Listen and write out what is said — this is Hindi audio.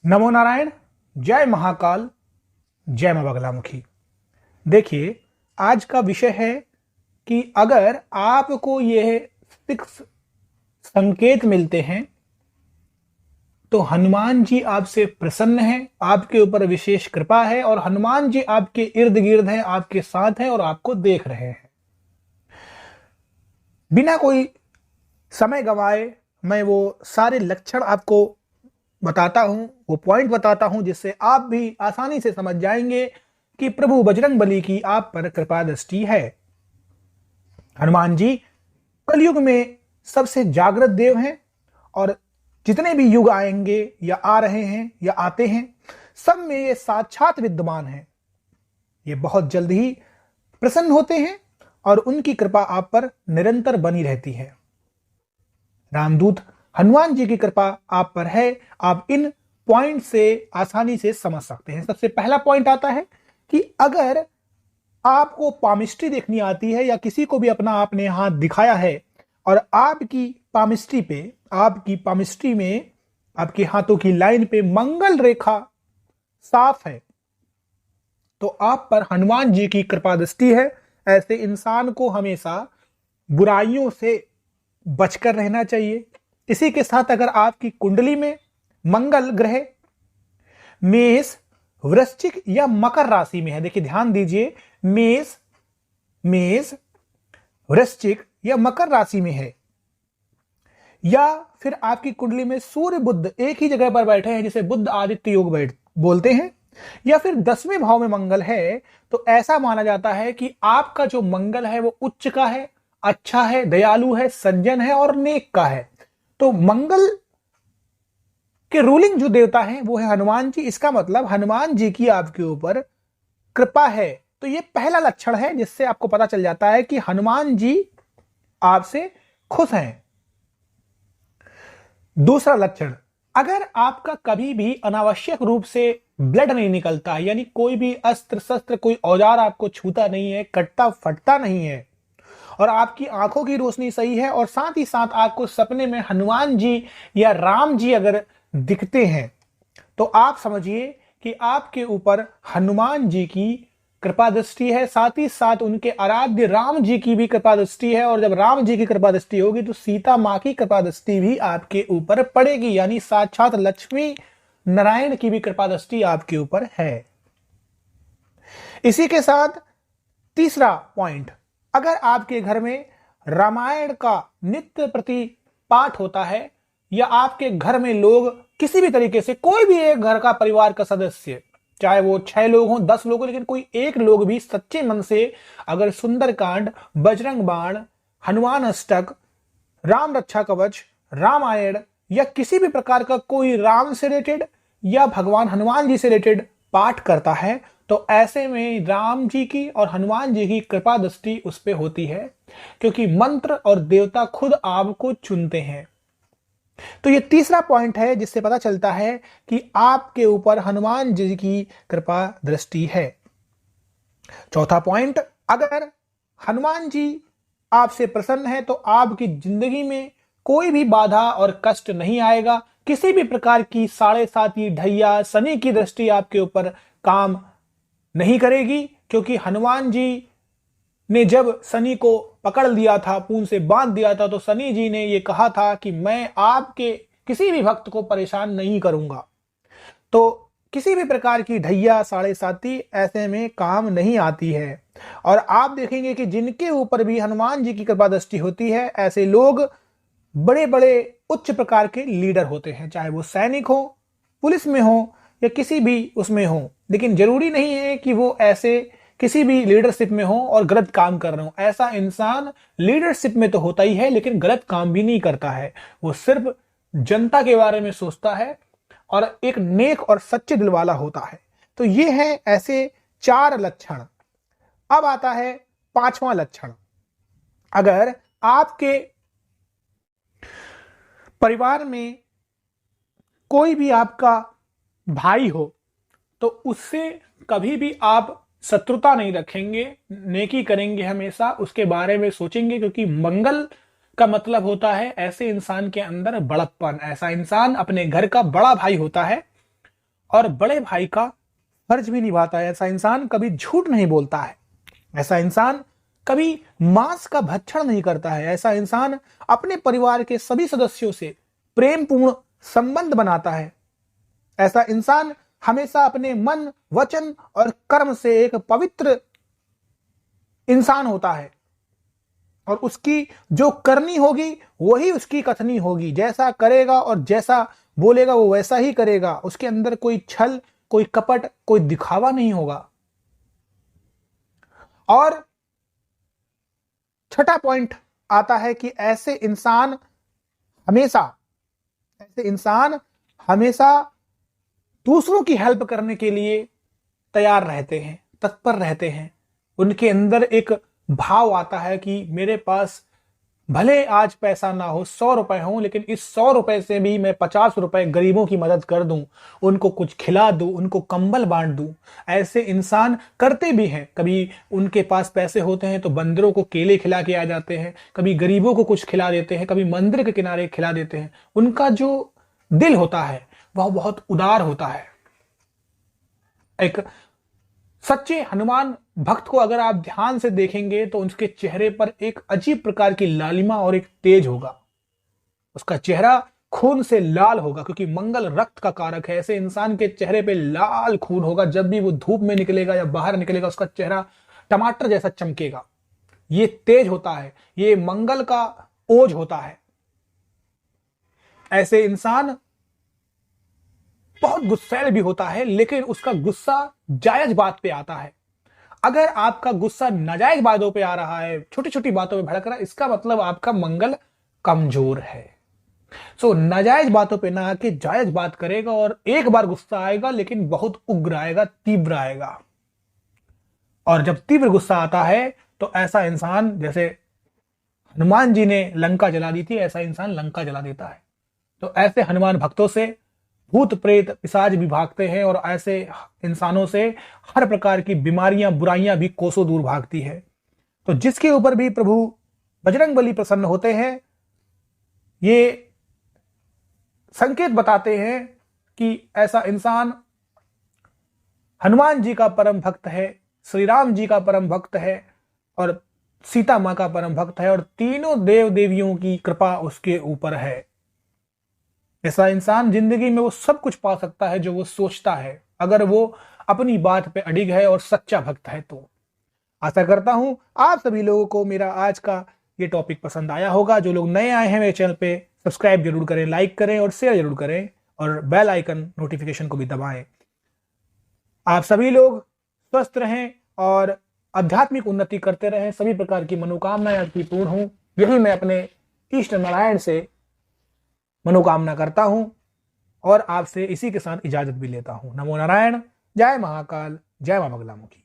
नमो नारायण। जय महाकाल। जय मां बगलामुखी। देखिए, आज का विषय है कि अगर आपको यह 6 संकेत मिलते हैं तो हनुमान जी आपसे प्रसन्न हैं, आपके ऊपर विशेष कृपा है और हनुमान जी आपके इर्द गिर्द हैं, आपके साथ हैं और आपको देख रहे हैं। बिना कोई समय गंवाए मैं वो सारे लक्षण आपको बताता हूं, वो पॉइंट बताता हूं, जिससे आप भी आसानी से समझ जाएंगे कि प्रभु बजरंगबली की आप पर कृपा दृष्टि है। हनुमान जी कलयुग में सबसे जागृत देव हैं और जितने भी युग आएंगे या आ रहे हैं या आते हैं, सब में ये साक्षात विद्यमान हैं। ये बहुत जल्द ही प्रसन्न होते हैं और उनकी कृपा आप पर निरंतर बनी रहती है। रामदूत हनुमान जी की कृपा आप पर है, आप इन पॉइंट से आसानी से समझ सकते हैं। सबसे पहला पॉइंट आता है कि अगर आपको पामिस्ट्री देखनी आती है या किसी को भी अपना आपने हाथ दिखाया है और आपकी पामिस्ट्री में आपके हाथों की लाइन पे मंगल रेखा साफ है, तो आप पर हनुमान जी की कृपा दृष्टि है। ऐसे इंसान को हमेशा बुराइयों से बचकर रहना चाहिए। इसी के साथ अगर आपकी कुंडली में मंगल ग्रह मेष, वृश्चिक या मकर राशि में है, देखिए ध्यान दीजिए, मेष, वृश्चिक या मकर राशि में है, या फिर आपकी कुंडली में सूर्य बुध एक ही जगह पर बैठे हैं, जिसे बुध आदित्य योग बोलते हैं, या फिर 10वें भाव में मंगल है, तो ऐसा माना जाता है कि आपका जो मंगल है वो उच्च का है, अच्छा है, दयालु है, सज्जन है और नेक का है। तो मंगल के रूलिंग जो देवता हैं वो है हनुमान जी। इसका मतलब हनुमान जी की आपके ऊपर कृपा है। तो ये पहला लक्षण है जिससे आपको पता चल जाता है कि हनुमान जी आपसे खुश हैं। दूसरा लक्षण, अगर आपका कभी भी अनावश्यक रूप से ब्लड नहीं निकलता, यानी कोई भी अस्त्र शस्त्र, कोई औजार आपको छूता नहीं है, कटता फटता नहीं है, और आपकी आंखों की रोशनी सही है, और साथ ही साथ आपको सपने में हनुमान जी या राम जी अगर दिखते हैं, तो आप समझिए कि आपके ऊपर हनुमान जी की कृपा दृष्टि है। साथ ही साथ उनके आराध्य राम जी की भी कृपा दृष्टि है, और जब राम जी की कृपा दृष्टि होगी तो सीता मां की कृपा दृष्टि भी आपके ऊपर पड़ेगी, यानी साक्षात लक्ष्मी नारायण की भी कृपा दृष्टि आपके ऊपर है। इसी के साथ तीसरा पॉइंट, अगर आपके घर में रामायण का नित्य प्रति पाठ होता है, या आपके घर में लोग किसी भी तरीके से, कोई भी एक घर का परिवार का सदस्य, चाहे वो 6 लोग हों, 10 लोग हों, लेकिन कोई एक लोग भी सच्चे मन से अगर सुंदरकांड, बजरंग बाण, हनुमान अष्टक, राम रक्षा कवच, रामायण या किसी भी प्रकार का कोई राम से रिलेटेड या भगवान हनुमान जी से रिलेटेड पाठ करता है, तो ऐसे में राम जी की और हनुमान जी की कृपा दृष्टि उस पर होती है, क्योंकि मंत्र और देवता खुद आपको चुनते हैं। तो ये तीसरा पॉइंट है जिससे पता चलता है कि आपके ऊपर हनुमान जी की कृपा दृष्टि है। चौथा पॉइंट, अगर हनुमान जी आपसे प्रसन्न है तो आपकी जिंदगी में कोई भी बाधा और कष्ट नहीं आएगा। किसी भी प्रकार की 7.5 ढैया शनि की दृष्टि आपके ऊपर काम नहीं करेगी, क्योंकि हनुमान जी ने जब शनि को पकड़ लिया था, पूंछ से बांध दिया था, तो शनि जी ने यह कहा था कि मैं आपके किसी भी भक्त को परेशान नहीं करूंगा। तो किसी भी प्रकार की ढैया 7.5 ऐसे में काम नहीं आती है। और आप देखेंगे कि जिनके ऊपर भी हनुमान जी की कृपा दृष्टि होती है, ऐसे लोग बड़े बड़े उच्च प्रकार के लीडर होते हैं, चाहे वो सैनिक हो, पुलिस में हो या किसी भी उसमें हो। लेकिन जरूरी नहीं है कि वो ऐसे किसी भी लीडरशिप में हो और गलत काम कर रहे हो। ऐसा इंसान लीडरशिप में तो होता ही है, लेकिन गलत काम भी नहीं करता है। वो सिर्फ जनता के बारे में सोचता है और एक नेक और सच्चे दिल वाला होता है। तो ये है ऐसे 4 लक्षण। अब आता है 5वां लक्षण, अगर आपके परिवार में कोई भी आपका भाई हो, तो उससे कभी भी आप शत्रुता नहीं रखेंगे, नेकी करेंगे, हमेशा उसके बारे में सोचेंगे, क्योंकि मंगल का मतलब होता है ऐसे इंसान के अंदर बड़प्पन। ऐसा इंसान अपने घर का बड़ा भाई होता है और बड़े भाई का फर्ज भी निभाता है। ऐसा इंसान कभी झूठ नहीं बोलता है। ऐसा इंसान कभी मांस का भक्षण नहीं करता है। ऐसा इंसान अपने परिवार के सभी सदस्यों से प्रेमपूर्ण संबंध बनाता है। ऐसा इंसान हमेशा अपने मन, वचन और कर्म से एक पवित्र इंसान होता है और उसकी जो करनी होगी वही उसकी कथनी होगी। जैसा करेगा और जैसा बोलेगा वो वैसा ही करेगा। उसके अंदर कोई छल, कोई कपट, कोई दिखावा नहीं होगा। और छठा पॉइंट आता है कि ऐसे इंसान हमेशा दूसरों की हेल्प करने के लिए तैयार रहते हैं, तत्पर रहते हैं। उनके अंदर एक भाव आता है कि मेरे पास भले आज पैसा ना हो, 100 रुपए हो, लेकिन इस 100 रुपए से भी मैं 50 रुपए गरीबों की मदद कर दूं, उनको कुछ खिला दूं, उनको कंबल बांट दूं। ऐसे इंसान करते भी हैं। कभी उनके पास पैसे होते हैं तो बंदरों को केले खिला के आ जाते हैं, कभी गरीबों को कुछ खिला देते हैं, कभी मंदिर के किनारे खिला देते हैं। उनका जो दिल होता है वह बहुत उदार होता है। एक सच्चे हनुमान भक्त को अगर आप ध्यान से देखेंगे तो उसके चेहरे पर एक अजीब प्रकार की लालिमा और एक तेज होगा। उसका चेहरा खून से लाल होगा क्योंकि मंगल रक्त का कारक है। ऐसे इंसान के चेहरे पे लाल खून होगा। जब भी वो धूप में निकलेगा या बाहर निकलेगा उसका चेहरा टमाटर जैसा चमकेगा। ये तेज होता है, ये मंगल का ओज होता है। ऐसे इंसान बहुत गुस्सैल भी होता है, लेकिन उसका गुस्सा जायज बात पे आता है। अगर आपका गुस्सा नाजायज बातों पे आ रहा है, छोटी छोटी बातों पे भड़क रहा है, इसका मतलब आपका मंगल कमजोर है। सो नाजायज बातों पे ना आके जायज बात करेगा और एक बार गुस्सा आएगा लेकिन बहुत उग्र आएगा, तीव्र आएगा। और जब तीव्र गुस्सा आता है तो ऐसा इंसान, जैसे हनुमान जी ने लंका जला दी थी, ऐसा इंसान लंका जला देता है। तो ऐसे हनुमान भक्तों से भूत प्रेत पिशाच भी भागते हैं और ऐसे इंसानों से हर प्रकार की बीमारियां, बुराइयां भी कोसों दूर भागती है। तो जिसके ऊपर भी प्रभु बजरंगबली प्रसन्न होते हैं, ये संकेत बताते हैं कि ऐसा इंसान हनुमान जी का परम भक्त है, श्री राम जी का परम भक्त है और सीता मां का परम भक्त है और तीनों देव देवियों की कृपा उसके ऊपर है। ऐसा इंसान जिंदगी में वो सब कुछ पा सकता है जो वो सोचता है, अगर वो अपनी बात पे अडिग है और सच्चा भक्त है। तो आशा करता हूं आप सभी लोगों को मेरा आज का ये टॉपिक पसंद आया होगा। जो लोग नए आए हैं मेरे चैनल पे सब्सक्राइब जरूर करें, लाइक करें और शेयर जरूर करें और बेल आइकन नोटिफिकेशन को भी दबाएं। आप सभी लोग स्वस्थ रहें और आध्यात्मिक उन्नति करते रहें। सभी प्रकार की मनोकामनाएं आपकी पूर्ण हों, यही मैं अपने इष्ट नारायण से मनोकामना करता हूं और आपसे इसी के साथ इजाजत भी लेता हूं। नमो नारायण। जय महाकाल, जय मां बगलामुखी।